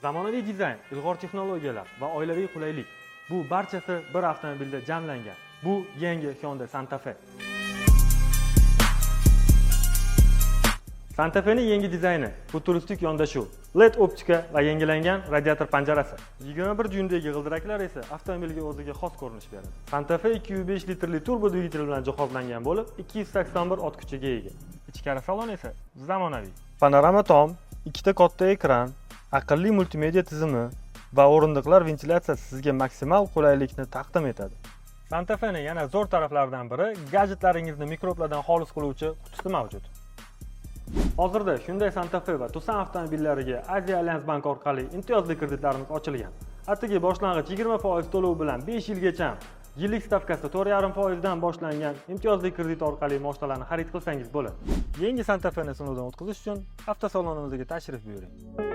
Zamonaviy dizayn, ilg'or texnologiyalar va oilaviy qulaylik. Bu barchasi bir avtomobilda jamlangan. Bu yangi Hyundai Santa Fe. Santa Fe'ning yangi dizayni, futuristik yondashuv, LED optika va yangilangan radiator panjarasi. 21 dyumdagi g'ildiraklar esa avtomobilga o'ziga xos ko'rinish beradi. Santa Fe 205 litrli turbo dvigatel bilan jihozlangan bo'lib, 281 ot kuchiga ega. Ichkari salon esa zamonaviy. Panorama tom, ikkita katta ekran, aqlli multimedia tizimi va o'rindiqlar ventilyatsiyasi sizga maksimal qulaylikni taqdim etadi. Santa Fe'ning yana zo'r taraflaridan biri gadjetlaringizni mikroblardan xolis qiluvchi qutisi mavjud. Hozirda Hyundai Santa Fe va Tucson avtomobillariga Asia Alliance Bank orqali imtiyozli kreditlarimiz ochilgan. Atigi boshlang'ich 20% to'lov bilan 5 yilgacha, yillik stavkasi 4,5% dan boshlangan imtiyozli kredit orqali moshinalarni xarid qilsangiz bo'ladi. Yangi Santa Fe'ni sinovdan o'tkazish uchun avtosalonimizga tashrif buyuring.